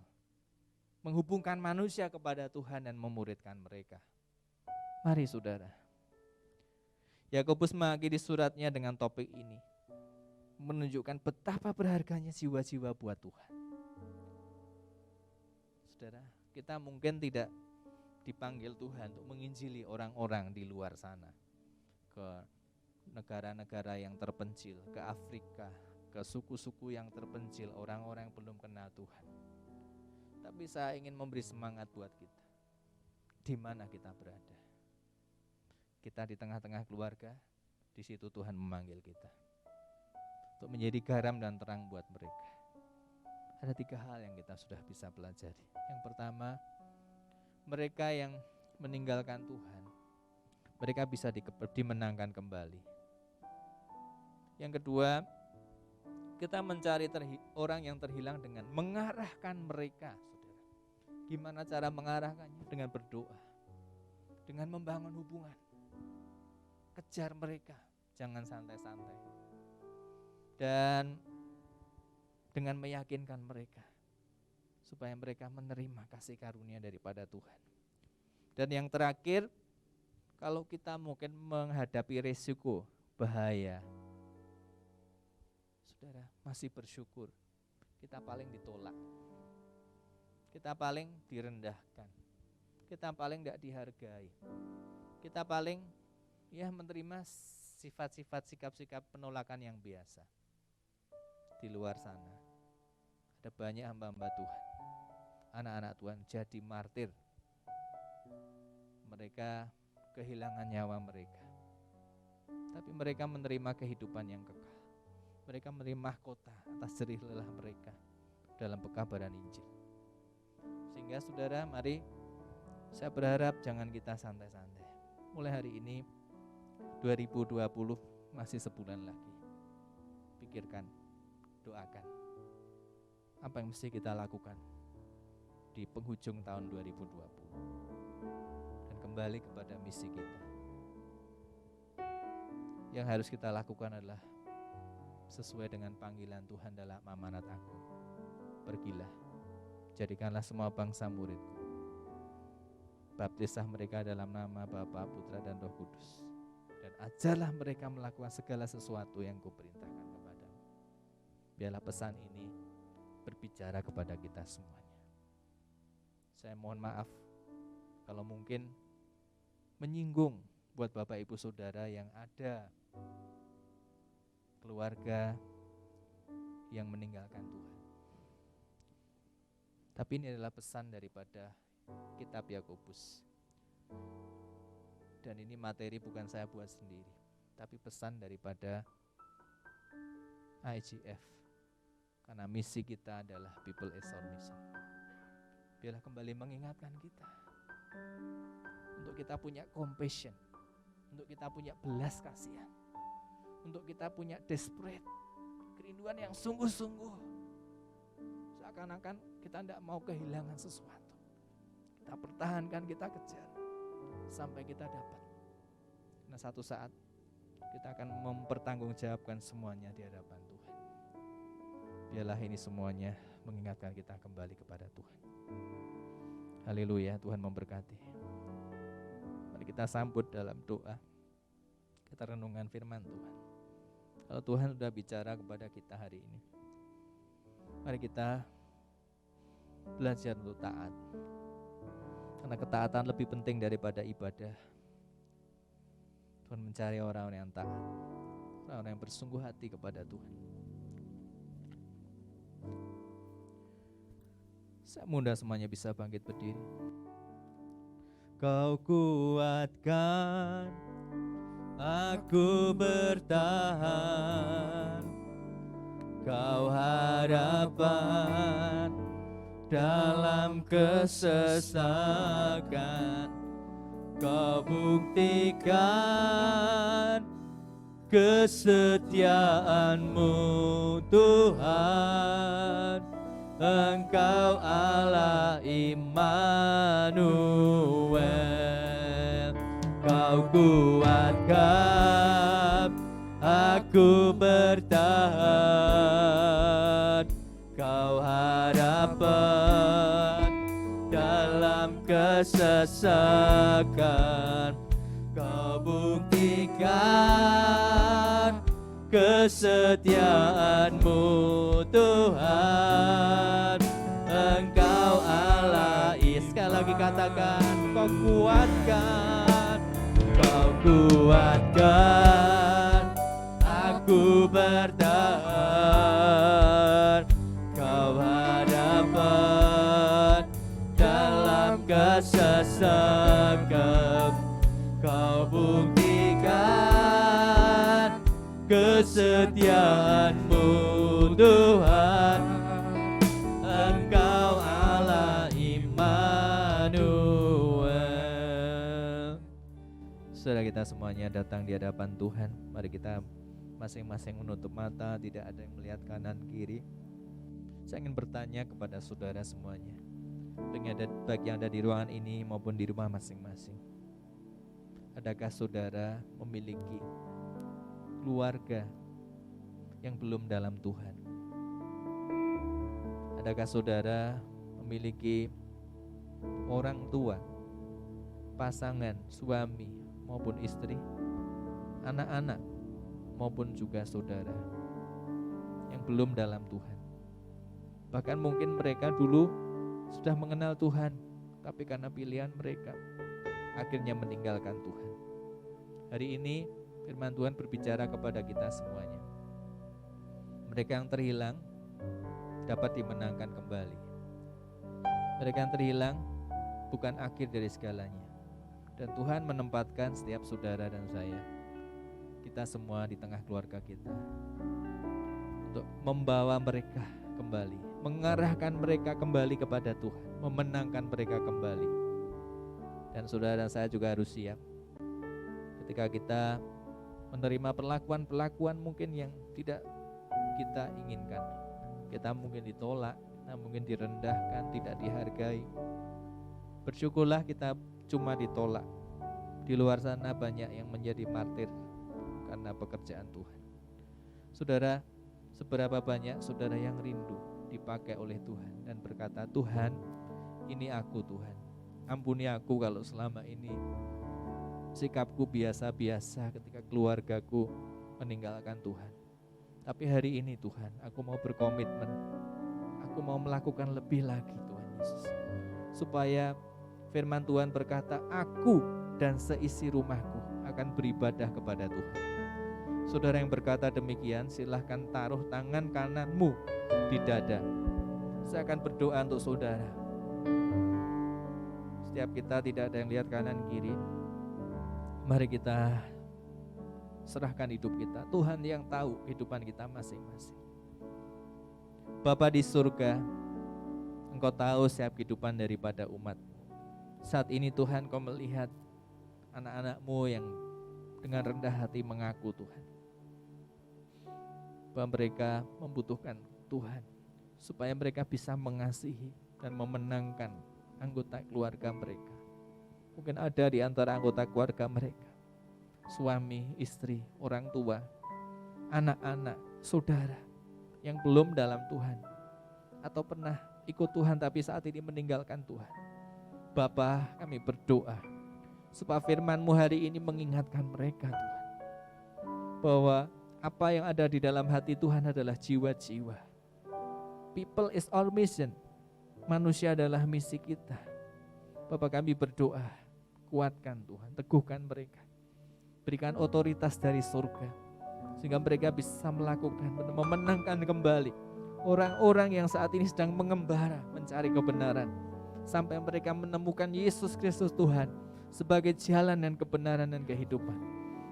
Menghubungkan manusia kepada Tuhan dan memuridkan mereka. Mari saudara. Yakobus mengakhiri suratnya dengan topik ini, menunjukkan betapa berharganya jiwa-jiwa buat Tuhan. Saudara, kita mungkin tidak dipanggil Tuhan untuk menginjili orang-orang di luar sana, ke negara-negara yang terpencil, ke Afrika, ke suku-suku yang terpencil, orang-orang yang belum kenal Tuhan. Tapi saya ingin memberi semangat buat kita. Di mana kita berada? Kita di tengah-tengah keluarga, di situ Tuhan memanggil kita untuk menjadi garam dan terang buat mereka. Ada 3 hal yang kita sudah bisa pelajari. Yang pertama, mereka yang meninggalkan Tuhan, mereka bisa dimenangkan kembali. Yang kedua, kita mencari orang yang terhilang dengan mengarahkan mereka, saudara. Gimana cara mengarahkannya? Dengan berdoa, dengan membangun hubungan. Kejar mereka, jangan santai-santai. Dan dengan meyakinkan mereka supaya mereka menerima kasih karunia daripada Tuhan. Dan yang terakhir, kalau kita mungkin menghadapi resiko bahaya, saudara, masih bersyukur. Kita paling ditolak, kita paling direndahkan, kita paling tidak dihargai, kita paling menerima sifat-sifat, sikap-sikap penolakan yang biasa. Di luar sana ada banyak hamba-hamba Tuhan, anak-anak Tuhan jadi martir. Mereka kehilangan nyawa mereka, tapi mereka menerima kehidupan yang kekal. Mereka menerima mahkota atas jerih lelah mereka dalam pekabaran Injil. Sehingga saudara, mari saya berharap jangan kita santai-santai. Mulai hari ini 2020 masih sebulan lagi. Pikirkan, doakan apa yang mesti kita lakukan di penghujung tahun 2020 dan kembali kepada misi kita. Yang harus kita lakukan adalah sesuai dengan panggilan Tuhan dalam amanat agung. Pergilah, jadikanlah semua bangsa muridku. Baptislah mereka dalam nama Bapa, Putra, dan Roh Kudus. Dan ajarlah mereka melakukan segala sesuatu yang kuperintahkan kepadamu. Biarlah pesan ini berbicara kepada kita semuanya. Saya mohon maaf kalau mungkin menyinggung buat Bapak Ibu Saudara yang ada keluarga yang meninggalkan Tuhan. Tapi ini adalah pesan daripada kitab Yakobus. Dan ini materi bukan saya buat sendiri, tapi pesan daripada IGF. Karena misi kita adalah People as Our Mission. Biarlah kembali mengingatkan kita untuk kita punya compassion, untuk kita punya belas kasihan, untuk kita punya desperate, kerinduan yang sungguh-sungguh. Seakan-akan kita tidak mau kehilangan sesuatu. Kita pertahankan, kita kejar sampai kita dapat. Karena satu saat kita akan mempertanggungjawabkan semuanya di hadapan Tuhan. Biarlah ini semuanya mengingatkan kita kembali kepada Tuhan. Haleluya, Tuhan memberkati. Mari kita sambut dalam doa. Kita renungkan firman Tuhan. Kalau Tuhan sudah bicara kepada kita hari ini, mari kita belajar untuk taat. Karena ketaatan lebih penting daripada ibadah. Tuhan mencari orang-orang yang taat, orang-orang yang bersungguh hati kepada Tuhan. Saya mudah semuanya bisa bangkit berdiri. Kau kuatkan aku bertahan, Kau harapan dalam kesesakan. Kau buktikan kesetiaan-Mu Tuhan. Engkau Allah Immanuel. Kau kuatkan aku bertahan, Kau harapan dalam kesesakan. Kau buktikan kesetiaan-Mu Tuhan. Engkau Allah. Sekali lagi katakan, Kau kuatkan, Kau kuatkan aku bertahan, Kau hadapan dalam kesesakan. Kau buktikan kesetiaan-Mu Tuhan. Engkau Allah Immanuel. Saudara, kita semuanya datang di hadapan Tuhan. Mari kita masing-masing menutup mata, tidak ada yang melihat kanan kiri. Saya ingin bertanya kepada saudara semuanya, baik yang ada di ruangan ini maupun di rumah masing-masing. Adakah saudara memiliki keluarga yang belum dalam Tuhan? Adakah saudara memiliki orang tua, pasangan, suami maupun istri, anak-anak maupun juga saudara yang belum dalam Tuhan? Bahkan mungkin mereka dulu sudah mengenal Tuhan, tapi karena pilihan mereka akhirnya meninggalkan Tuhan. Hari ini firman Tuhan berbicara kepada kita semuanya. Mereka yang terhilang dapat dimenangkan kembali. Mereka yang terhilang bukan akhir dari segalanya. Dan Tuhan menempatkan setiap saudara dan saya, kita semua di tengah keluarga kita, untuk membawa mereka kembali, mengarahkan mereka kembali kepada Tuhan, memenangkan mereka kembali. Dan saudara dan saya juga harus siap ketika kita menerima perlakuan-perlakuan mungkin yang tidak kita inginkan. Kita mungkin ditolak, kita mungkin direndahkan, tidak dihargai. Bersyukurlah kita cuma ditolak. Di luar sana banyak yang menjadi martir karena pekerjaan Tuhan. Saudara, seberapa banyak saudara yang rindu dipakai oleh Tuhan dan berkata, Tuhan, ini aku Tuhan. Ampuni aku kalau selama ini sikapku biasa-biasa ketika keluargaku meninggalkan Tuhan. Tapi hari ini Tuhan, aku mau berkomitmen, aku mau melakukan lebih lagi Tuhan Yesus. Supaya firman Tuhan berkata, aku dan seisi rumahku akan beribadah kepada Tuhan. Saudara yang berkata demikian, silahkan taruh tangan kananmu di dada. Saya akan berdoa untuk saudara. Setiap kita tidak ada yang lihat kanan kiri. Mari kita serahkan hidup kita. Tuhan yang tahu kehidupan kita masing-masing. Bapa di surga, Engkau tahu setiap kehidupan daripada umat. Saat ini Tuhan, Kau melihat anak-anak-Mu yang dengan rendah hati mengaku Tuhan, bahwa mereka membutuhkan Tuhan, supaya mereka bisa mengasihi dan memenangkan anggota keluarga mereka. Mungkin ada di antara anggota keluarga mereka, suami, istri, orang tua, anak-anak, saudara yang belum dalam Tuhan, atau pernah ikut Tuhan tapi saat ini meninggalkan Tuhan. Bapa, kami berdoa supaya firman-Mu hari ini mengingatkan mereka Tuhan, bahwa apa yang ada di dalam hati Tuhan adalah jiwa-jiwa. People is our mission. Manusia adalah misi kita. Bapak, kami berdoa, kuatkan Tuhan, teguhkan mereka. Berikan otoritas dari surga, sehingga mereka bisa melakukan, memenangkan kembali orang-orang yang saat ini sedang mengembara mencari kebenaran, sampai mereka menemukan Yesus Kristus Tuhan sebagai jalan dan kebenaran dan kehidupan.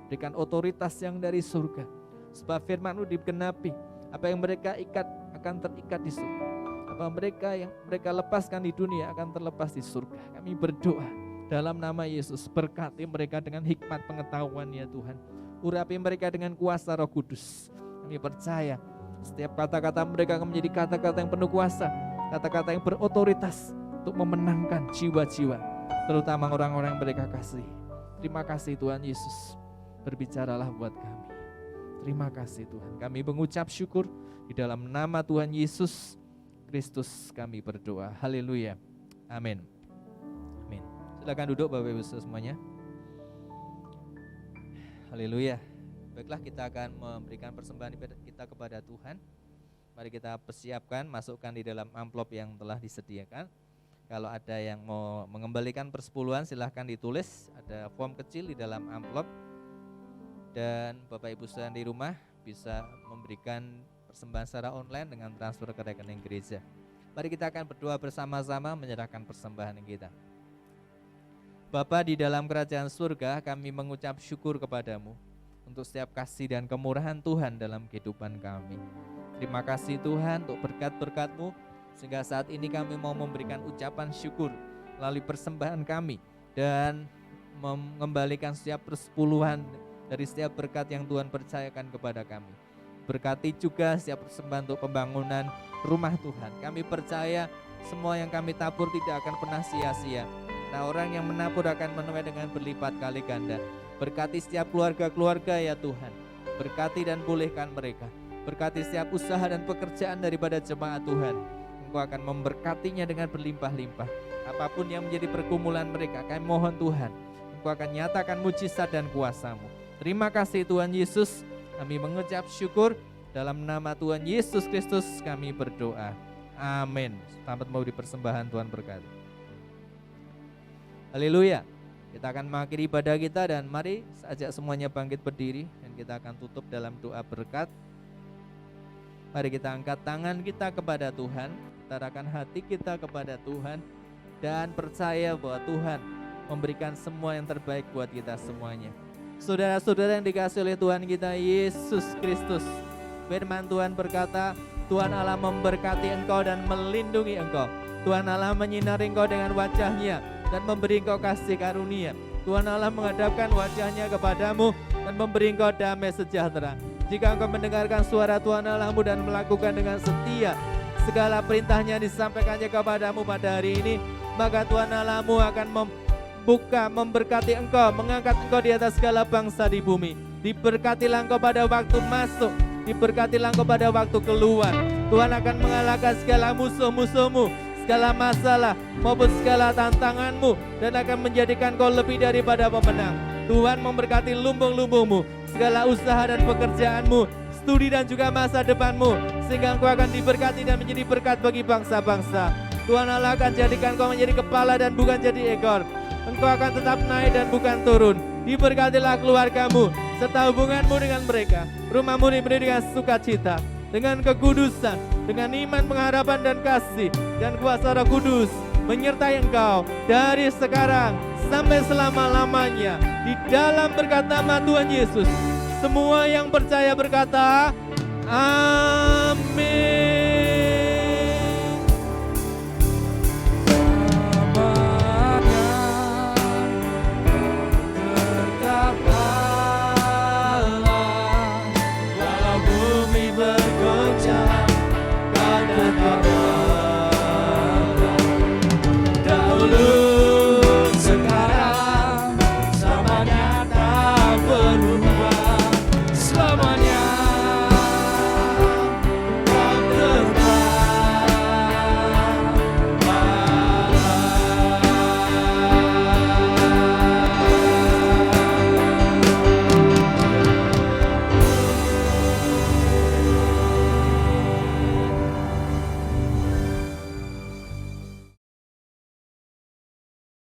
Berikan otoritas yang dari surga, supaya firman-Mu digenapi. Apa yang mereka ikat akan terikat di surga. Apa yang mereka lepaskan di dunia akan terlepas di surga. Kami berdoa dalam nama Yesus, berkati mereka dengan hikmat pengetahuan ya Tuhan. Urapi mereka dengan kuasa Roh Kudus. Kami percaya setiap kata-kata mereka akan menjadi kata-kata yang penuh kuasa, kata-kata yang berotoritas untuk memenangkan jiwa-jiwa, terutama orang-orang yang mereka kasih. Terima kasih Tuhan Yesus, berbicaralah buat kami. Terima kasih Tuhan, kami mengucap syukur di dalam nama Tuhan Yesus Kristus kami berdoa. Haleluya, amin. Amin. Silakan duduk Bapak Ibu semuanya. Haleluya. Baiklah, kita akan memberikan persembahan kita kepada Tuhan. Mari kita persiapkan, masukkan di dalam amplop yang telah disediakan. Kalau ada yang mau mengembalikan persepuluhan, silahkan ditulis. Ada form kecil di dalam amplop. Dan Bapak Ibu sedang di rumah bisa memberikan persembahan secara online dengan transfer ke rekening gereja. Mari kita akan berdoa bersama-sama menyerahkan persembahan kita. Bapa di dalam kerajaan surga, kami mengucap syukur kepadamu untuk setiap kasih dan kemurahan Tuhan dalam kehidupan kami. Terima kasih Tuhan untuk berkat-berkat-Mu, sehingga saat ini kami mau memberikan ucapan syukur melalui persembahan kami dan mengembalikan setiap persepuluhan dari setiap berkat yang Tuhan percayakan kepada kami. Berkati juga setiap persembahan untuk pembangunan rumah Tuhan. Kami percaya semua yang kami tabur tidak akan pernah sia-sia. Nah, orang yang menabur akan menuai dengan berlipat kali ganda. Berkati setiap keluarga-keluarga ya Tuhan. Berkati dan pulihkan mereka. Berkati setiap usaha dan pekerjaan daripada jemaat Tuhan. Engkau akan memberkatinya dengan berlimpah-limpah. Apapun yang menjadi pergumulan mereka, kami mohon Tuhan, Engkau akan nyatakan mujizat dan kuasa-Mu. Terima kasih Tuhan Yesus, kami mengucap syukur dalam nama Tuhan Yesus Kristus kami berdoa. Amin. Selamat memberi persembahan, Tuhan berkati. Haleluya. Kita akan mengakhiri ibadah kita dan mari ajak semuanya bangkit berdiri dan kita akan tutup dalam doa berkat. Mari kita angkat tangan kita kepada Tuhan, kita arahkan hati kita kepada Tuhan dan percaya bahwa Tuhan memberikan semua yang terbaik buat kita semuanya. Saudara-saudara yang dikasihi oleh Tuhan kita Yesus Kristus, firman Tuhan berkata, Tuhan Allah memberkati engkau dan melindungi engkau. Tuhan Allah menyinari engkau dengan wajah-Nya dan memberi engkau kasih karunia. Tuhan Allah menghadapkan wajah-Nya kepadamu dan memberi engkau damai sejahtera. Jika engkau mendengarkan suara Tuhan Allahmu dan melakukan dengan setia segala perintah-Nya disampaikannya kepadamu pada hari ini, maka Tuhan Allahmu akan memberkati engkau, mengangkat engkau di atas segala bangsa di bumi. Diberkatilah engkau pada waktu masuk, diberkatilah engkau pada waktu keluar. Tuhan akan mengalahkan segala musuh-musuhmu, segala masalah maupun segala tantanganmu, dan akan menjadikan kau lebih daripada pemenang. Tuhan memberkati lumbung-lumbungmu, segala usaha dan pekerjaanmu, studi dan juga masa depanmu, sehingga engkau akan diberkati dan menjadi berkat bagi bangsa-bangsa. Tuhan Allah akan jadikan kau menjadi kepala dan bukan jadi ekor. Engkau akan tetap naik dan bukan turun. Diberkatilah keluargamu serta hubunganmu dengan mereka. Rumahmu diberi dengan sukacita, dengan kekudusan, dengan iman, pengharapan dan kasih, dan kuasa Roh Kudus menyertai engkau dari sekarang sampai selama-lamanya. Di dalam berkat nama Tuhan Yesus, semua yang percaya berkata, amin.